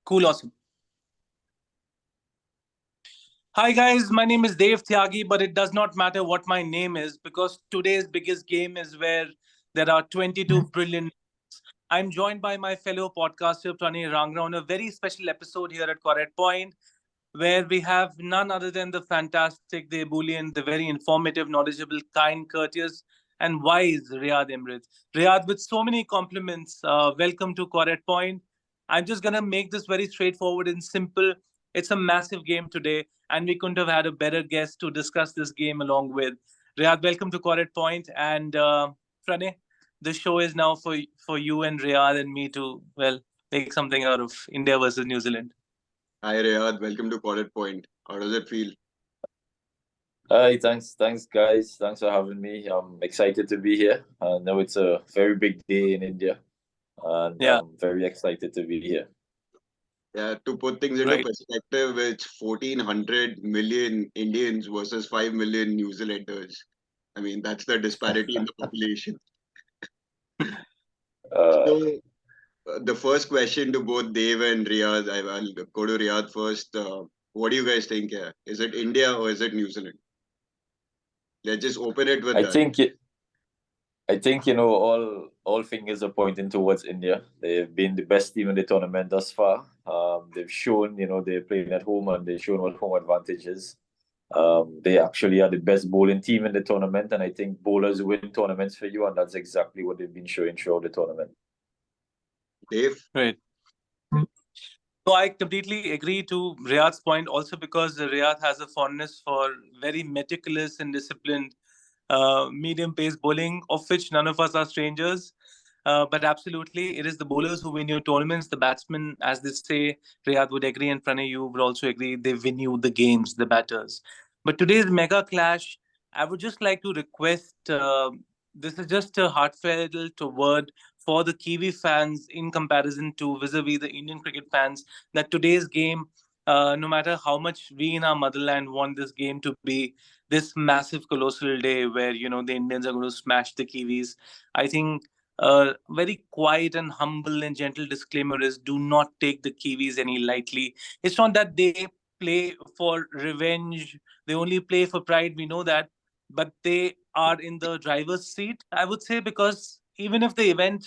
Cool, awesome. Hi guys, my name is Dave Tyagi, but it does not matter what my name is because today's biggest game is where there are 22 brilliant. I'm joined by my fellow podcaster Pranay Rangra on a very special episode here at Correct Point, where we have none other than the fantastic, the ebullient, the very informative, knowledgeable, kind, courteous, and wise Rayad Emrit. Rayad, with so many compliments, welcome to Correct Point. I'm just going to make this very straightforward and simple. It's a massive game today, and we couldn't have had a better guest to discuss this game along with. Rayad, welcome to Correct Point, and Pranay, the show is now for you and Rayad and me to, well, make something out of India versus New Zealand. Hi Rayad, welcome to College Point. How does it feel? Hi, thanks, guys. Thanks for having me. I'm excited to be here. I know it's a very big day in India, and Yeah. I'm very excited to be here. Yeah, to put things into perspective, it's 1,400 million Indians versus 5 million New Zealanders. I mean, that's the disparity in the population. So, the first question to both Dave and Riyadh, I'll go to Riyadh first. What do you guys think here? Is it India or is it New Zealand? Let's just open it with I that. think all fingers are pointing towards India. They've been the best team in the tournament thus far. They've shown they're playing at home and they've shown what home advantage is. They actually are the best bowling team in the tournament, and I think bowlers win tournaments for you, and that's exactly what they've been showing throughout the tournament. Dave? Right. So I completely agree to Riyadh's point also because Riyadh has a fondness for very meticulous and disciplined medium pace bowling, of which none of us are strangers. But absolutely, it is the bowlers who win your tournaments. The batsmen, as they say, Riyadh would agree, and Pranay, you would also agree, they win you the games, the batters. But today's mega clash, I would just like to request this is just a heartfelt word for the Kiwi fans in comparison to vis-a-vis the Indian cricket fans that today's game, no matter how much we in our motherland want this game to be this massive colossal day where the Indians are going to smash the Kiwis, I think a very quiet and humble and gentle disclaimer is do not take the Kiwis any lightly. It's not that they play for revenge, they only play for pride, we know that, but they are in the driver's seat, I would say, because even if the event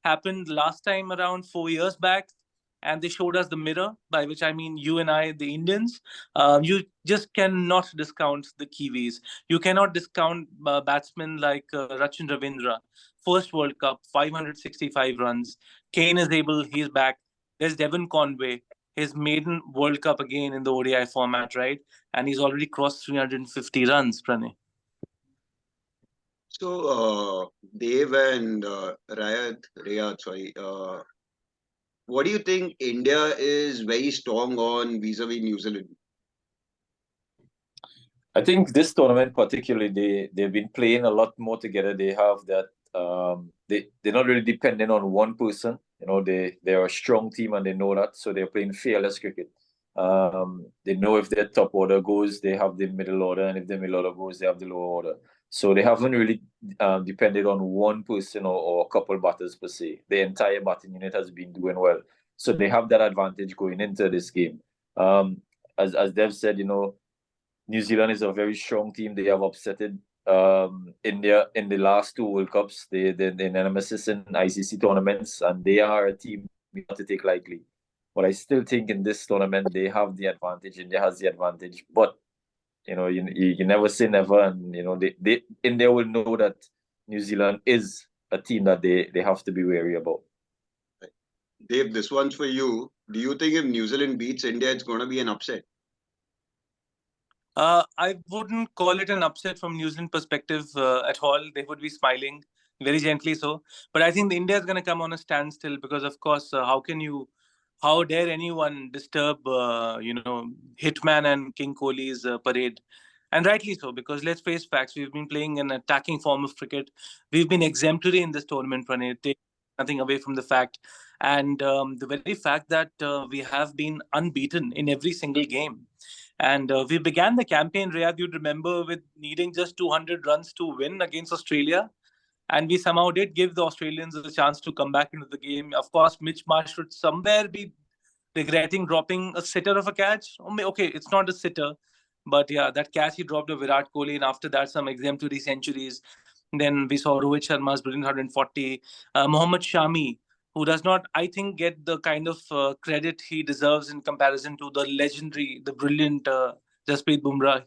happened last time around 4 years back, and they showed us the mirror, by which I mean you and I, the Indians. You just cannot discount the Kiwis. You cannot discount batsmen like Rachin Ravindra. First World Cup, 565 runs. Kane is able, he's back. There's Devon Conway, his maiden World Cup again in the ODI format, right? And he's already crossed 350 runs, Pranay. So, Dave and Rayad, sorry. What do you think India is very strong on vis-a-vis New Zealand? I think this tournament particularly, they've been playing a lot more together. They have that they're not really dependent on one person. They're a strong team and they know that, so they're playing fearless cricket. They know if their top order goes, they have the middle order, and if the middle order goes, they have the lower order. So they haven't really depended on one person or a couple batters per se. The entire batting unit has been doing well, so they have that advantage going into this game. As Dev said, New Zealand is a very strong team. They have upsetted India in the last two World Cups. They're nemesis in ICC tournaments, and they are a team we have to take lightly. But I still think in this tournament they have the advantage. India has the advantage, but you never say never, and they India will know that New Zealand is a team that they have to be wary about. Dave, this one's for you. Do you think if New Zealand beats India, it's going to be an upset? I wouldn't call it an upset from New Zealand perspective at all. They would be smiling very gently so. But I think India is going to come on a standstill because, of course, how dare anyone disturb, Hitman and King Kohli's parade? And rightly so, because let's face facts, we've been playing an attacking form of cricket. We've been exemplary in this tournament, Pranay. Take nothing away from the fact. And the very fact that we have been unbeaten in every single game. And we began the campaign, Riyadh, you'd remember, with needing just 200 runs to win against Australia. And we somehow did give the Australians a chance to come back into the game. Of course, Mitch Marsh should somewhere be regretting dropping a sitter of a catch. Okay, it's not a sitter, but yeah, that catch he dropped to Virat Kohli, and after that, some exemplary centuries. Then we saw Rohit Sharma's brilliant 140. Mohammad Shami, who does not, I think, get the kind of credit he deserves in comparison to the legendary, the brilliant Jasprit Bumrah.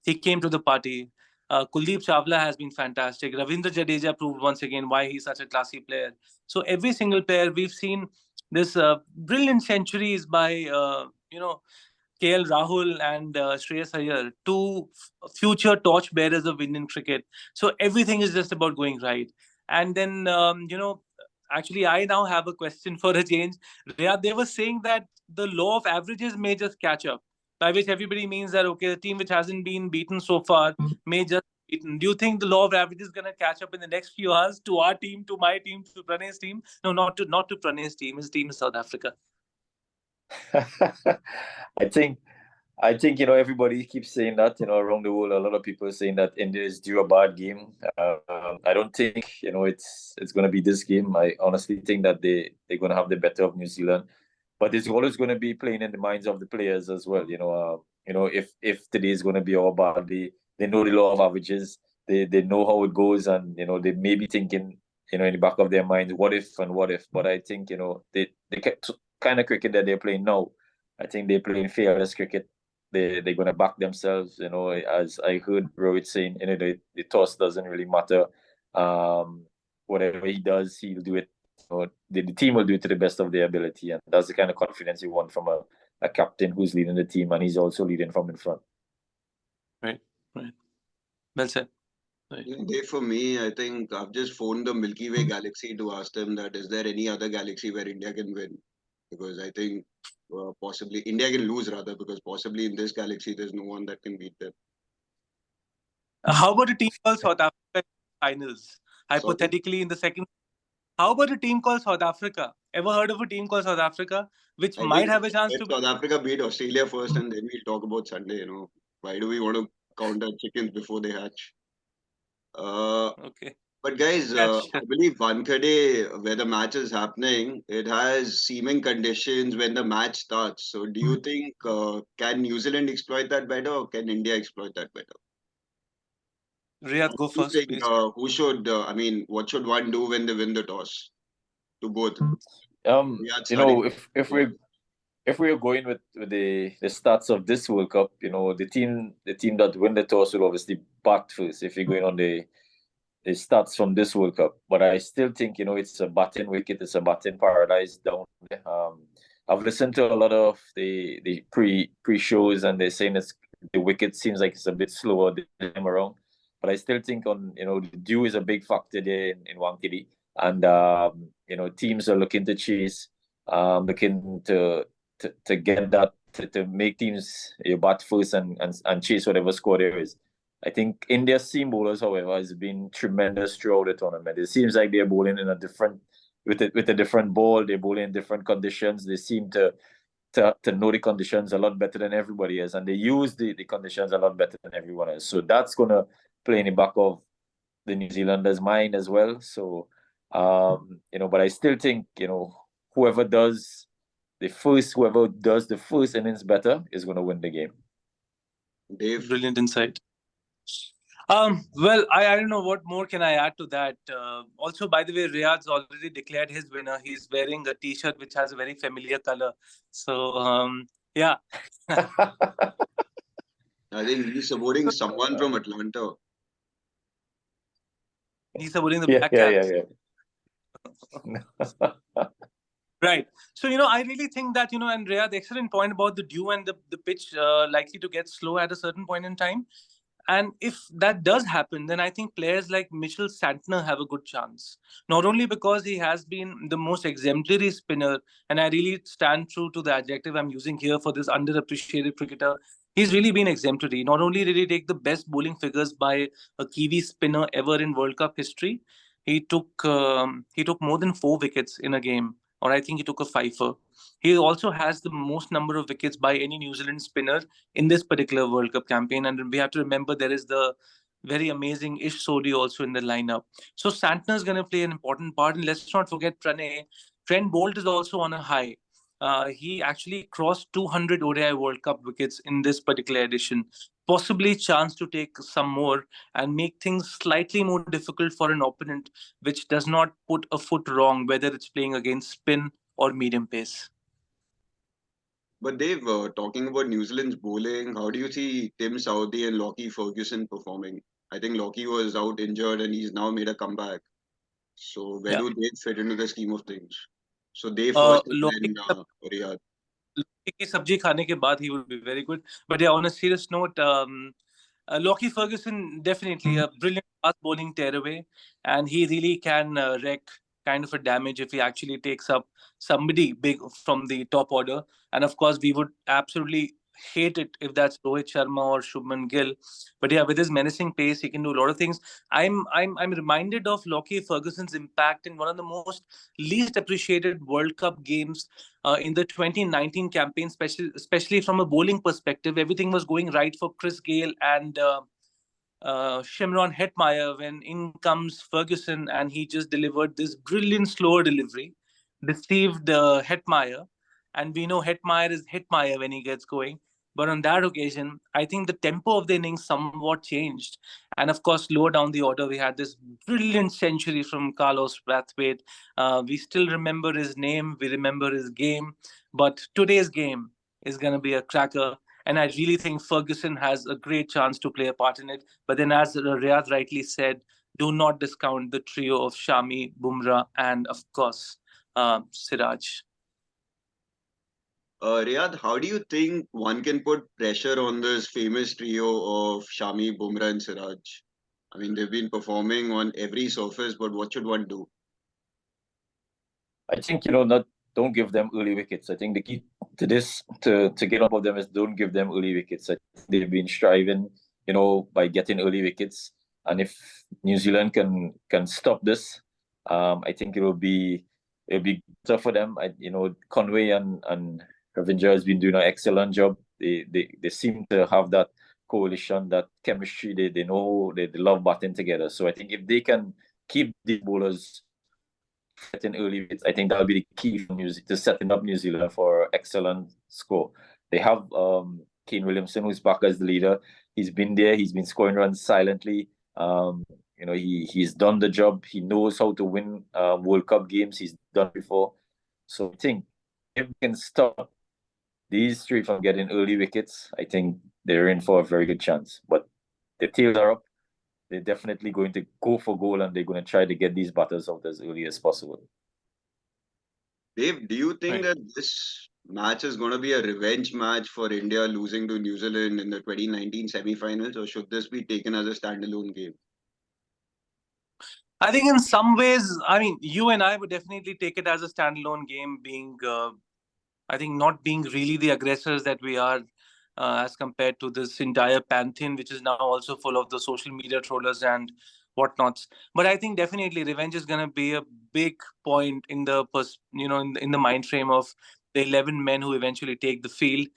He came to the party. Kuldeep Chawla has been fantastic. Ravindra Jadeja proved once again why he's such a classy player. So every single player we've seen this brilliant centuries by KL Rahul and Shreyas Iyer, two future torch bearers of Indian cricket. So everything is just about going right. And then actually I now have a question for a change. They were saying that the law of averages may just catch up, by which everybody means that okay, the team which hasn't been beaten so far may just be beaten. Do you think the law of averages is going to catch up in the next few hours to our team, to my team, to Pranay's team? No, not to Pranay's team. His team is South Africa. I think everybody keeps saying that, around the world. A lot of people are saying that India is due a bad game. I don't think, it's going to be this game. I honestly think that they're going to have the better of New Zealand. But it's always going to be playing in the minds of the players as well. If today is going to be our bad, they know the law of averages. They know how it goes, and they may be thinking, in the back of their minds, what if and what if. But I think the kind of cricket that they're playing now, I think they're playing fearless cricket. They're going to back themselves. As I heard Rohit saying, the toss doesn't really matter. Whatever he does, he'll do it. The team will do it to the best of their ability, and that's the kind of confidence you want from a captain who's leading the team, and he's also leading from in front. Right. Well said. Right. For me, I think I've just phoned the Milky Way galaxy to ask them that is there any other galaxy where India can win? Because I think possibly India can lose rather, because possibly in this galaxy there's no one that can beat them. How about a team called South Africa finals? Hypothetically, in the second. How about a team called South Africa? Ever heard of a team called South Africa, which might have a chance to? South Africa beat Australia first, and then we'll talk about Sunday. Why do we want to count our chickens before they hatch? Okay. But guys, I believe Wankhede, where the match is happening, it has seeming conditions when the match starts. So do you think can New Zealand exploit that better, or can India exploit that better? Rayad, go first, please. Who should, what should one do when they win the toss? To both. If we're going with the stats of this World Cup, the team that win the toss will obviously bat first if you're going on the stats from this World Cup. But I still think, it's a batting wicket, it's a batting paradise down there. I've listened to a lot of the pre-shows, and they're saying the wicket seems like it's a bit slower this time around. But I still think the dew is a big factor there in Wankhede. And, teams are looking to chase, looking to get that, to make teams bat first and chase whatever score there is. I think India's seam bowlers, however, has been tremendous throughout the tournament. It seems like they're bowling in with a different ball. They're bowling in different conditions. They seem to know the conditions a lot better than everybody else, and they use the conditions a lot better than everyone else. So that's going to play in the back of the New Zealanders' mind as well. So, but I still think, whoever does the first innings better is going to win the game. Dave? Brilliant insight. Well, I don't know what more can I add to that. Also, by the way, Rayad's already declared his winner. He's wearing a T-shirt which has a very familiar color. So, yeah. I think he's supporting someone from Atlanta. He's supporting the Black Caps. Yeah. Right. So, I really think that, and Rayad, excellent point about the dew and the pitch likely to get slow at a certain point in time. And if that does happen, then I think players like Mitchell Santner have a good chance. Not only because he has been the most exemplary spinner, and I really stand true to the adjective I'm using here for this underappreciated cricketer. He's really been exemplary. Not only did he take the best bowling figures by a Kiwi spinner ever in World Cup history, he took more than 4 wickets in a game, or I think he took a fifer. He also has the most number of wickets by any New Zealand spinner in this particular World Cup campaign. And we have to remember there is the very amazing Ish Sodhi also in the lineup. So Santner is going to play an important part. And let's not forget Pranay. Trent Bolt is also on a high. he actually crossed 200 ODI World Cup wickets in this particular edition. Possibly chance to take some more and make things slightly more difficult for an opponent which does not put a foot wrong, whether it's playing against spin or medium pace. But Dave, talking about New Zealand's bowling, how do you see Tim Southee and Lockie Ferguson performing? I think Lockie was out injured and he's now made a comeback. So where Yeah. do they fit into the scheme of things? So they first Lockie and then Riyadh. की सब्जी खाने के बाद he would be very good. But yeah, on a serious note, Lockie Ferguson definitely a brilliant fast bowling tearaway, and he really can wreak kind of a damage if he actually takes up somebody big from the top order. And of course, we would absolutely hate it if that's Rohit Sharma or Shubman Gill. But yeah, with his menacing pace, he can do a lot of things. I'm reminded of Lockie Ferguson's impact in one of the most least appreciated World Cup games in the 2019 campaign, especially from a bowling perspective. Everything was going right for Chris Gayle and Shimron Hetmeyer when in comes Ferguson and he just delivered this brilliant slower delivery, deceived Hetmeyer. And we know Hetmeyer is Hetmeyer when he gets going. But on that occasion, I think the tempo of the innings somewhat changed. And of course, lower down the order, we had this brilliant century from Carlos Brathwaite. We still remember his name, we remember his game. But today's game is going to be a cracker. And I really think Ferguson has a great chance to play a part in it. But then, as Riyad rightly said, do not discount the trio of Shami, Bumrah, and of course, Siraj. Riyadh, how do you think one can put pressure on this famous trio of Shami, Bumrah, and Siraj? I mean, they've been performing on every surface, but what should one do? I think not don't give them early wickets. I think the key to this to get on of them is don't give them early wickets. They've been striving, by getting early wickets, and if New Zealand can stop this, I think it'll be better for them. Conway and Ravinder has been doing an excellent job. They seem to have that coalition, that chemistry. They know they love batting together. So I think if they can keep the bowlers getting early wickets, I think that'll be the key for to setting up New Zealand for excellent score. They have Kane Williamson, who's back as the leader. He's been there. He's been scoring runs silently. He's done the job. He knows how to win World Cup games. He's done before. So I think if we can stop these three from getting early wickets, I think they're in for a very good chance. But the tails are up. They're definitely going to go for goal and they're going to try to get these batters out as early as possible. Dave, do you think that this match is going to be a revenge match for India losing to New Zealand in the 2019 semi-finals, or should this be taken as a standalone game? I think in some ways, I mean, you and I would definitely take it as a standalone game, being, I think, not being really the aggressors that we are as compared to this entire pantheon, which is now also full of the social media trollers and whatnots. But I think definitely revenge is going to be a big point in the in the mind frame of the 11 men who eventually take the field.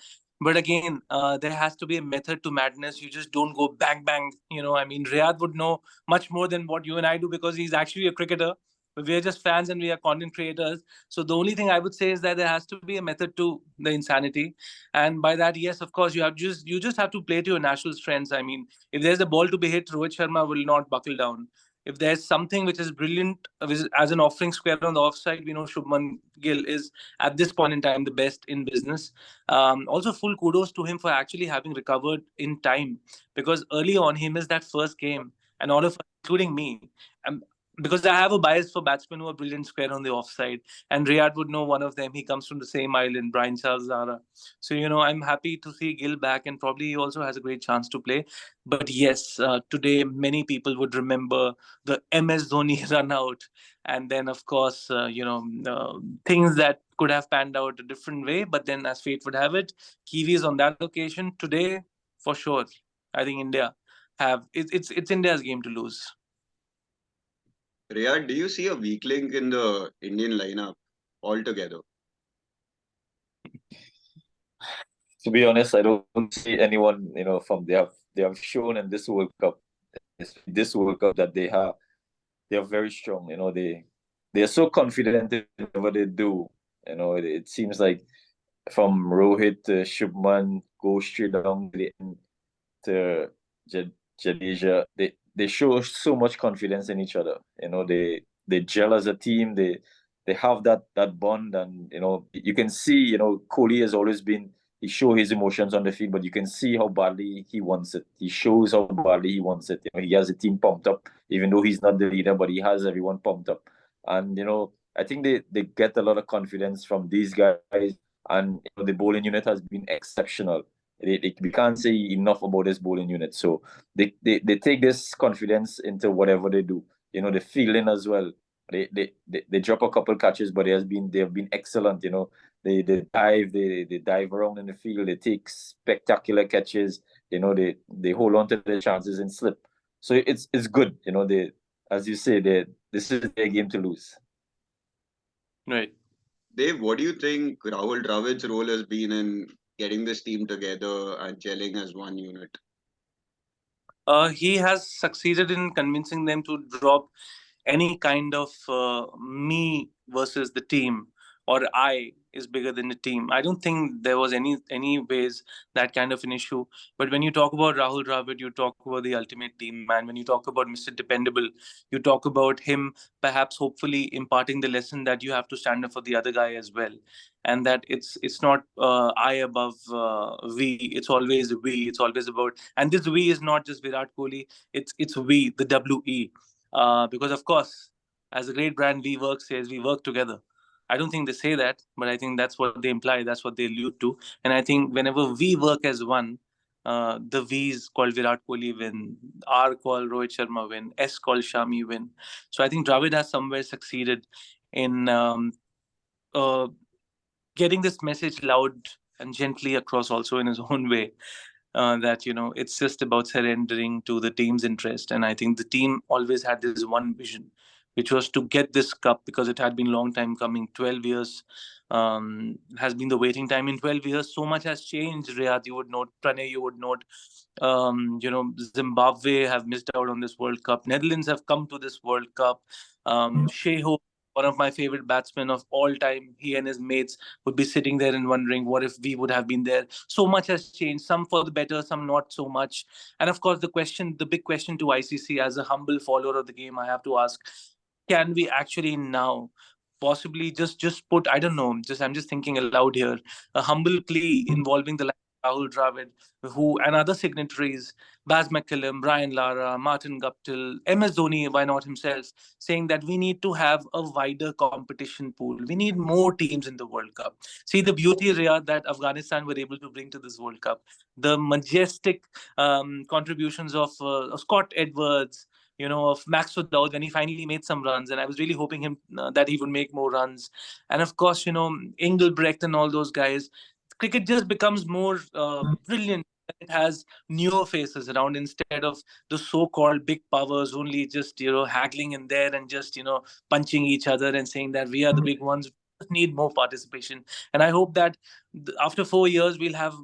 But again, there has to be a method to madness. You just don't go bang bang. I mean, Riyad would know much more than what you and I do because he's actually a cricketer. But we are just fans and we are content creators. So the only thing I would say is that there has to be a method to the insanity, and by that, yes, of course, you just have to play to your natural strengths. I mean, if there's a ball to be hit, Rohit Sharma will not buckle down. If there's something which is brilliant as an offering square on the offside, we know Shubman Gill is at this point in time the best in business. Also, full kudos to him for actually having recovered in time because early on he missed that first game, and all of us, including me. Um, because I have a bias for batsmen who are brilliant square on the offside, and Riyad would know one of them. He comes from the same island, Brian Charles Zara. So, I'm happy to see Gill back, and probably he also has a great chance to play. But yes, today many people would remember the MS Dhoni run out, and then, of course, things that could have panned out a different way. But then, as fate would have it, Kiwis on that occasion today, for sure, I think India it's India's game to lose. Riyadh, do you see a weak link in the Indian lineup altogether? To be honest, I don't see anyone, from they have shown in this World Cup, that they are very strong. They are so confident in whatever they do. You know, it seems like from Rohit to Shubman go straight down to the end to Jadeja, they show so much confidence in each other. You know, they gel as a team. They have that bond, and you know, you can see. You know, Kohli has always been. He show his emotions on the field, but you can see how badly he wants it. He shows how badly he wants it. You know, he has the team pumped up, even though he's not the leader, but he has everyone pumped up. And you know, I think they get a lot of confidence from these guys, and you know, the bowling unit has been exceptional. We can't say enough about this bowling unit. So they take this confidence into whatever they do. You know, the fielding as well. They drop a couple catches, but they have been excellent. You know, they dive around in the field. They take spectacular catches. You know, they hold on to their chances and slip. So it's good. You know, they, as you say, this is their game to lose. Right. Dave, what do you think Rahul Dravid's role has been in getting this team together and gelling as one unit? He has succeeded in convincing them to drop any kind of me versus the team, or I is bigger than the team. I don't think there was any ways that kind of an issue. But when you talk about Rahul Dravid, you talk about the ultimate team man. When you talk about Mr. Dependable, you talk about him perhaps hopefully imparting the lesson that you have to stand up for the other guy as well, and that it's not I above we. It's always we. It's always about, and this we is not just Virat Kohli. It's we, the WE, because of course, as a great brand, we work says we work together. I don't think they say that, but I think that's what they imply. That's what they allude to. And I think whenever we work as one, the V's called Virat Kohli win, R called Rohit Sharma win, S called Shami win. So I think Dravid has somewhere succeeded in uh, getting this message loud and gently across also in his own way, that it's just about surrendering to the team's interest. And I think the team always had this one vision, which was to get this cup, because it had been a long time coming. 12 years has been the waiting time. In 12 years so much has changed. Riyad, you would note, Pranay, you would note, Zimbabwe have missed out on this World Cup. Netherlands have come to this World Cup. Sheho, one of my favorite batsmen of all time, he and his mates would be sitting there and wondering what if we would have been there. So much has changed, some for the better, some not so much. And of course, the big question to ICC, as a humble follower of the game, I have to ask: can we actually now possibly just put, I don't know, just I'm just thinking aloud here, a humble plea involving the Rahul Dravid, who and other signatories, Baz McCallum, Brian Lara, Martin Guptill, MS Dhoni, why not himself, saying that we need to have a wider competition pool. We need more teams in the World Cup. See the beauty, Riyadh, that Afghanistan were able to bring to this World Cup. The majestic contributions of Scott Edwards, of Max Dowd when he finally made some runs, and I was really hoping him that he would make more runs. And of course, Engelbrecht and all those guys. Cricket just becomes more brilliant. It has newer faces around instead of the so-called big powers only just haggling in there and just punching each other and saying that we are the big ones. We just need more participation, and I hope that after 4 years we'll have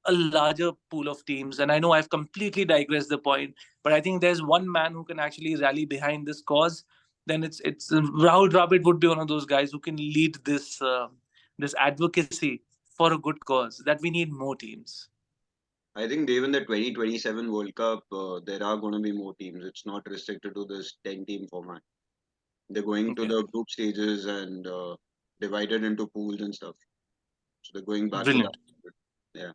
a larger pool of teams. And I know I've completely digressed the point, but I think there's one man who can actually rally behind this cause. Then it's Rahul Dravid would be one of those guys who can lead this advocacy for a good cause, that we need more teams. I think even the 2027 World Cup, there are going to be more teams. It's not restricted to this 10-team format. They're going to Okay. the group stages and divided into pools and stuff. So they're going back to Brilliant. that. Yeah.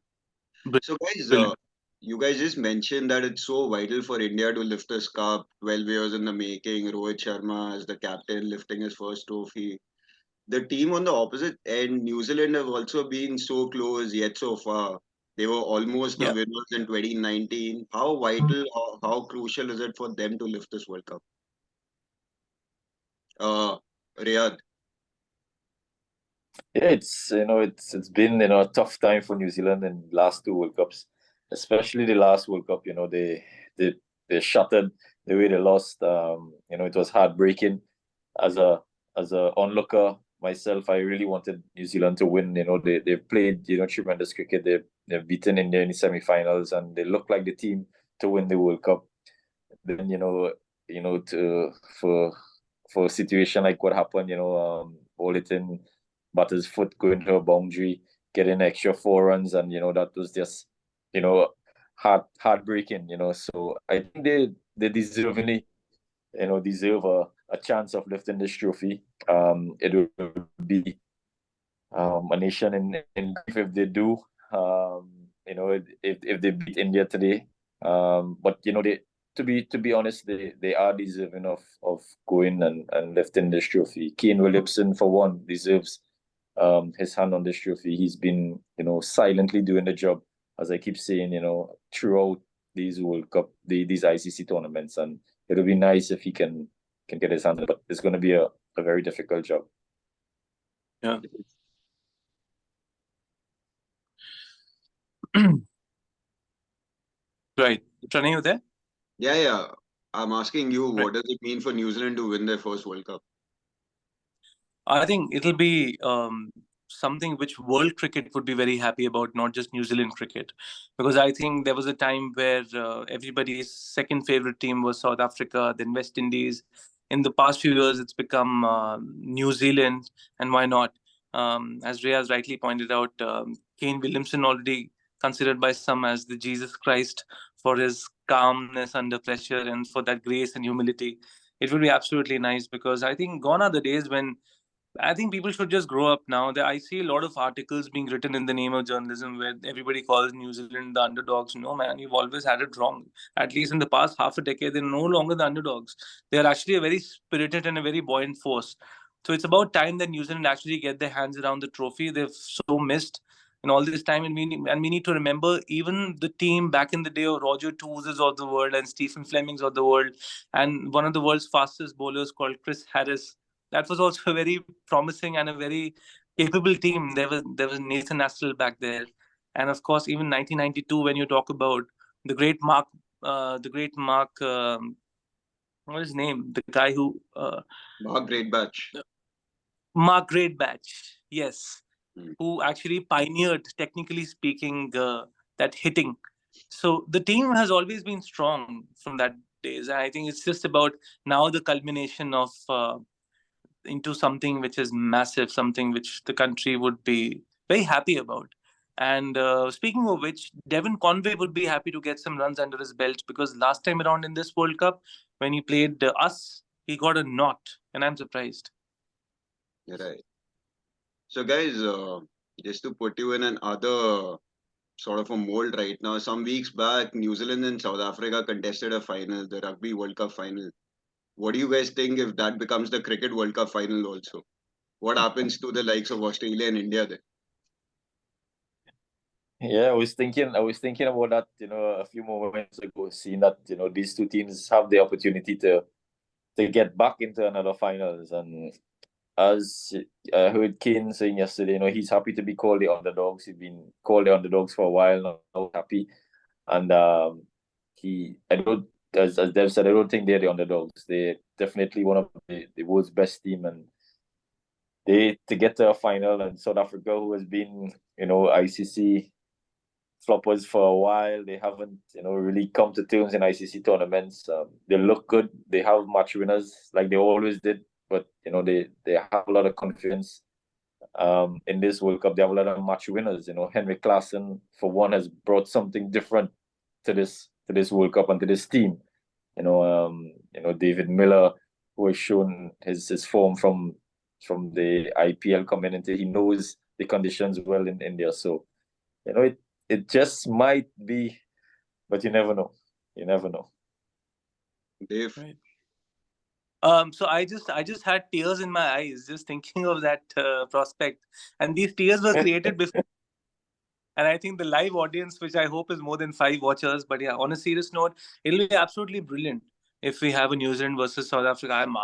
Brilliant. So guys, Brilliant. you guys just mentioned that it's so vital for India to lift this cup. 12 years in the making. Rohit Sharma as the captain lifting his first trophy. The team on the opposite end, New Zealand, have also been so close yet so far. They were almost the Yeah. winners in 2019. How vital, how crucial is it for them to lift this World Cup? Riyadh. Yeah, it's been a tough time for New Zealand in the last two World Cups, especially the last World Cup. They shattered the way they lost. It was heartbreaking. As a onlooker myself, I really wanted New Zealand to win. They played tremendous cricket. They've beaten India in the semi-finals, and they look like the team to win the World Cup. Then to for a situation like what happened, Bolton batter's foot going to a boundary, getting extra 4 runs, and that was just heartbreaking. So I think they deservingly deserve a chance of lifting this trophy. It would be a nation in grief if they do. If they beat India today. But they to be honest, they are deserving of going and lifting this trophy. Kane Williamson, for one, deserves his hand on this trophy. He's been silently doing the job, as I keep saying, throughout these World Cup, these ICC tournaments, and it'll be nice if he can get his hand, but it's going to be a very difficult job. Yeah. Right. Pranay, you there? Yeah. I'm asking you, Right. what does it mean for New Zealand to win their first World Cup? I think it'll be something which world cricket would be very happy about, not just New Zealand cricket. Because I think there was a time where everybody's second favorite team was South Africa, then West Indies. In the past few years, it's become New Zealand, and why not? As Rayaz rightly pointed out, Kane Williamson, already considered by some as the Jesus Christ for his calmness under pressure and for that grace and humility. It would be absolutely nice, because I think gone are the days when I think people should just grow up now. I see a lot of articles being written in the name of journalism where everybody calls New Zealand the underdogs. No, man, you've always had it wrong. At least in the past half a decade, they're no longer the underdogs. They're actually a very spirited and a very buoyant force. So it's about time that New Zealand actually get their hands around the trophy. They've so missed in all this time, and we need to remember even the team back in the day of Roger Toozes of the world and Stephen Flemings of the world, and one of the world's fastest bowlers called Chris Harris. That was also a very promising and a very capable team. There was Nathan Astle back there, and of course even 1992, when you talk about the great Mark, what is his name? The guy who Mark Greatbatch. Mark Greatbatch, yes, Hmm. who actually pioneered, technically speaking, that hitting. So the team has always been strong from that days. And I think it's just about now the culmination of into something which is massive, something which the country would be very happy about. And speaking of which, Devon Conway would be happy to get some runs under his belt, because last time around in this World Cup, when he played us, he got a knot, and I'm surprised. Right. So, guys, just to put you in another sort of a mold right now, some weeks back, New Zealand and South Africa contested a final, the Rugby World Cup final. What do you guys think if that becomes the Cricket World Cup final also? What happens to the likes of Australia and India then? Yeah, I was thinking about that, a few moments ago, seeing that, these two teams have the opportunity to get back into another finals. And as I heard Kane saying yesterday, he's happy to be called the underdogs. He's been called the underdogs for a while now, happy. And I don't, as Dev said, I don't think they're the underdogs. They're definitely one of the world's best team, and they to get to a final. And South Africa, who has been, ICC floppers for a while, they haven't, really come to terms in ICC tournaments. They look good. They have match winners like they always did, but they have a lot of confidence. In this World Cup, they have a lot of match winners. Henrik Klaassen, for one, has brought something different to this World Cup and to this team. David Miller, who has shown his form from the IPL community. He knows the conditions well in India. So, it just might be, but you never know. You never know. Dave? Right. So I just had tears in my eyes just thinking of that prospect, and these tears were created before. And I think the live audience, which I hope is more than 5 watchers, but yeah, on a serious note, it'll be absolutely brilliant if we have a New Zealand versus South Africa. I'm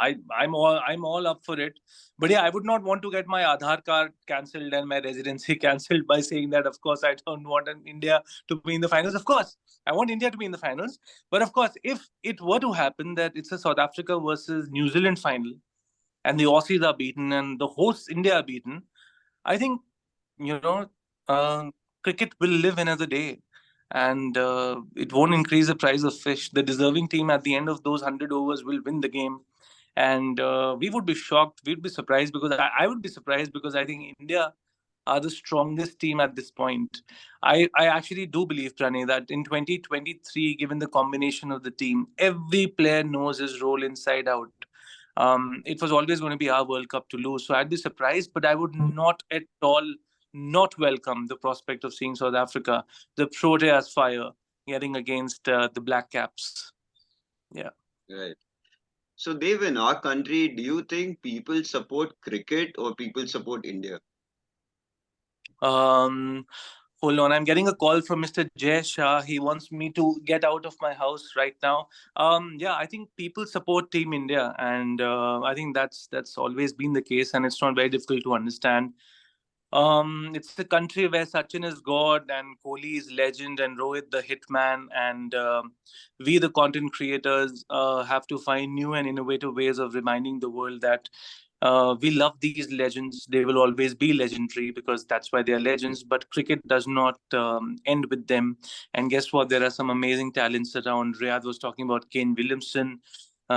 all up for it. But yeah, I would not want to get my Aadhaar card cancelled and my residency cancelled by saying that. Of course, I don't want India to be in the finals. Of course, I want India to be in the finals. But of course, if it were to happen that it's a South Africa versus New Zealand final, and the Aussies are beaten and the hosts India are beaten, I think you know, uh, cricket will live another day, and it won't increase the price of fish. The deserving team at the end of those 100 overs will win the game, And we would be shocked. We'd be surprised because I would be surprised because I think India are the strongest team at this point. I actually do believe, Pranay, that in 2023, given the combination of the team, every player knows his role inside out. It was always going to be our World Cup to lose. So I'd be surprised, but I would not at all not welcome the prospect of seeing South Africa, the Proteas fire, getting against the Black Caps. Yeah. Right. So, Dev, in our country, do you think people support cricket or people support India? Um, Hold on, I'm getting a call from Mr. Jay Shah. He wants me to get out of my house right now. Yeah, I think people support Team India, and I think that's always been the case, and it's not very difficult to understand. It's a country where Sachin is God and Kohli is legend and Rohit the hitman, and we, the content creators, have to find new and innovative ways of reminding the world that we love these legends. They will always be legendary because that's why they are legends. But cricket does not end with them. And guess what? There are some amazing talents around. Rayad was talking about Kane Williamson.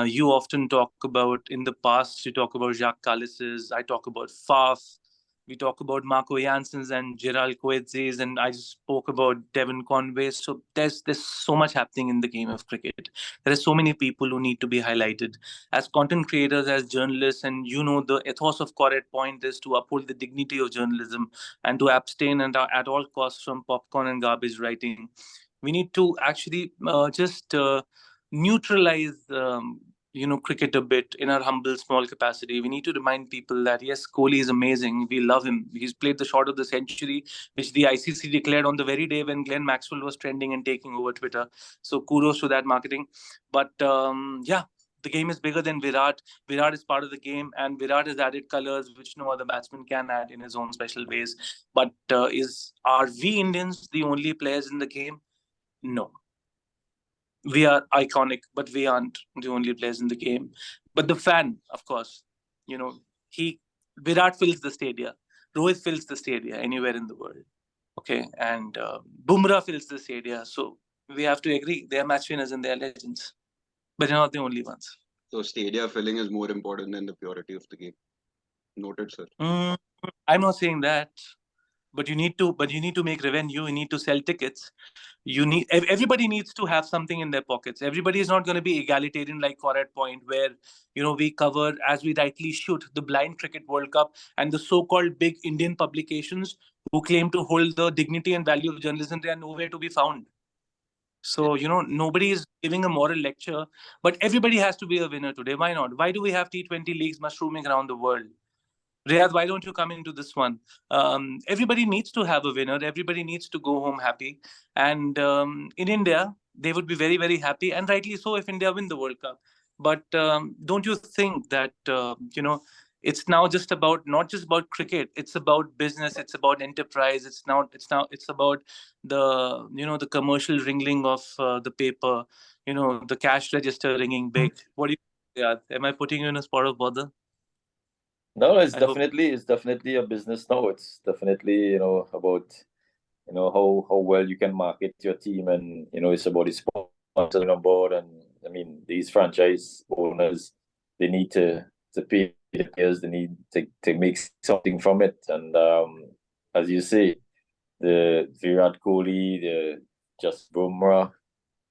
You often talk about, in the past, you talk about Jacques Callises. I talk about Faf. We talk about Marco Janssens and Gerald Coetzes, and I just spoke about Devon Conway. So there's so much happening in the game of cricket. There are so many people who need to be highlighted. As content creators, as journalists, and the ethos of Correct Point is to uphold the dignity of journalism and to abstain at all costs from popcorn and garbage writing. We need to actually just neutralize cricket a bit in our humble small capacity. We need to remind people that yes, Kohli is amazing, we love him, he's played the shot of the century, which the ICC declared on the very day when Glenn Maxwell was trending and taking over Twitter. So kudos to that marketing. But yeah, the game is bigger than Virat. Virat is part of the game, and Virat has added colors which no other batsman can add in his own special ways. But are we Indians the only players in the game? No, we are iconic, but we aren't the only players in the game. But the fan, of course, he Virat fills the stadia, Rohit fills the stadia anywhere in the world. Okay, and Bumrah fills the stadia. So we have to agree they are match winners and they are legends, but they're not the only ones. So, stadia filling is more important than the purity of the game. Noted, sir. I'm not saying that, but you need to make revenue. You need to sell tickets. Everybody needs to have something in their pockets. Everybody is not going to be egalitarian like Correct Point, where we cover, as we rightly should, the blind cricket World Cup and the so-called big Indian publications who claim to hold the dignity and value of journalism. They are nowhere to be found. So nobody is giving a moral lecture, but everybody has to be a winner today. Why not? Why do we have T20 leagues mushrooming around the world? Riyadh, why don't you come into this one? Everybody needs to have a winner. Everybody needs to go home happy. And in India, they would be very, very happy, and rightly so, if India win the World Cup. But don't you think that it's now not just about cricket. It's about business. It's about enterprise. It's about the commercial ringing of the paper. The cash register ringing big. What do you? Yeah, am I putting you in a spot of bother? No, I hope. it's definitely a business now. It's definitely about how well you can market your team, and it's about the sponsors on board. And I mean, these franchise owners, they need to pay the players. They need to make something from it. And as you say, the Virat Kohli, the just Bumrah,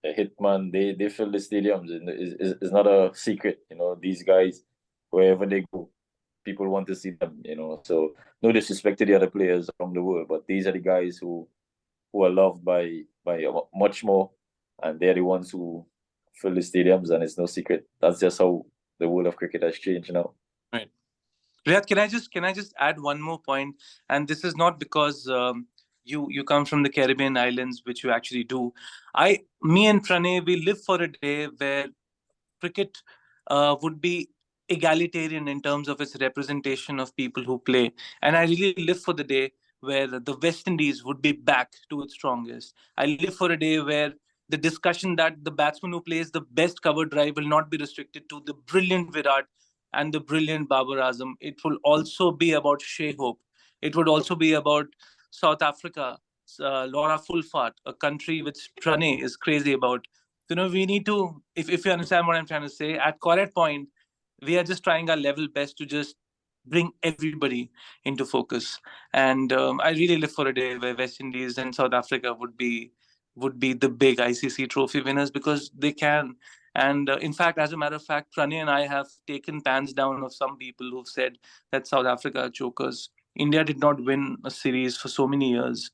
the Hitman, they fill the stadiums, and it's not a secret. These guys, wherever they go, people want to see them. So no disrespect to the other players around the world, but these are the guys who are loved by much more, and they're the ones who fill the stadiums, and it's no secret. That's just how the world of cricket has changed now. Right. Riyad, can I just add one more point? And this is not because you come from the Caribbean islands, which you actually do. Me and Pranay, we live for a day where cricket would be egalitarian in terms of its representation of people who play. And I really live for the day where the West Indies would be back to its strongest. I live for a day where the discussion that the batsman who plays the best cover drive will not be restricted to the brilliant Virat and the brilliant Babar Azam. It will also be about Shea Hope. It would also be about South Africa, Laura Fulfart, a country which Pranay is crazy about. We need to, if you understand what I'm trying to say, at Correct Point, we are just trying our level best to just bring everybody into focus. And I really live for a day where West Indies and South Africa would be the big ICC trophy winners, because they can. And in fact, as a matter of fact, Pranay and I have taken pans down of some people who've said that South Africa are chokers. India did not win a series for so many years.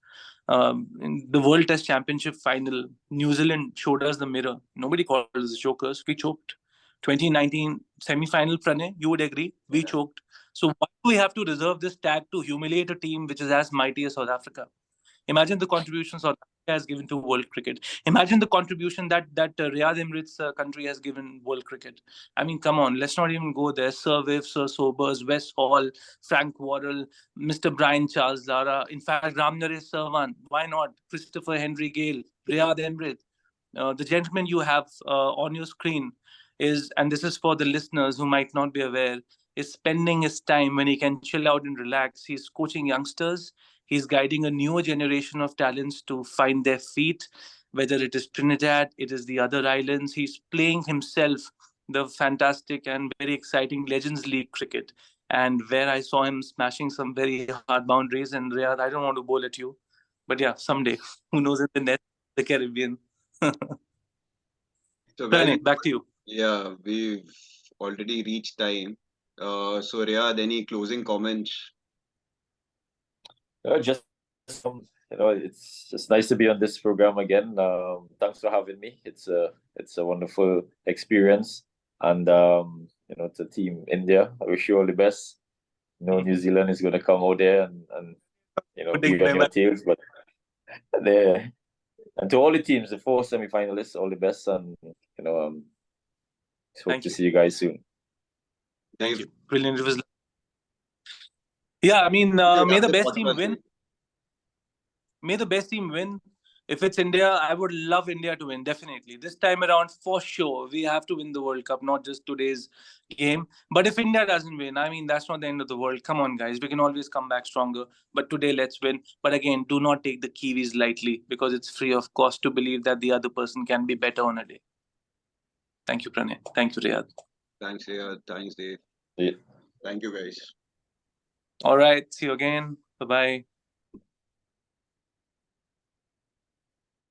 In the World Test Championship final, New Zealand showed us the mirror. Nobody called us chokers. We choked. 2019 semi-final, Pranay, you would agree, we choked. So why do we have to reserve this tag to humiliate a team which is as mighty as South Africa? Imagine the contributions South Africa has given to world cricket. Imagine the contribution that Rayad Emrit's country has given world cricket. I mean, come on, let's not even go there. Sir Viv, Sir Sobers, Wes Hall, Frank Worrell, Mr. Brian Charles Lara. In fact, Ramnaresh Sarwan. Why not? Christopher Henry Gale, Rayad Emrit. The gentleman you have on your screen is, and this is for the listeners who might not be aware, is spending his time when he can chill out and relax. He's coaching youngsters. He's guiding a newer generation of talents to find their feet, whether it is Trinidad, it is the other islands. He's playing himself the fantastic and very exciting Legends League cricket. And where I saw him smashing some very hard boundaries. And Riyad, I don't want to bowl at you, but yeah, someday, who knows, in the net, the Caribbean. So Pranay, back to you. yeah, we've already reached time. So Riyad, any closing comments? Just it's just nice to be on this program again. Thanks for having me. It's a wonderful experience, and to Team India, I wish you all the best. New Zealand is going to come out there and be on your tails, but there. And to all the teams, the 4 semi-finalists, all the best, and hope to see you guys soon. Thank you. Brilliant. It was. Yeah, I mean, may the best team win. May the best team win. If it's India, I would love India to win, definitely. This time around, for sure, we have to win the World Cup, not just today's game. But if India doesn't win, I mean, that's not the end of the world. Come on, guys. We can always come back stronger. But today, let's win. But again, do not take the Kiwis lightly, because it's free of cost to believe that the other person can be better on a day. Thank you, Pranay. Thank you, Rayad. Thanks, Rayad. Thanks, Dave. Yeah. Thank you, guys. All right. See you again. Bye-bye.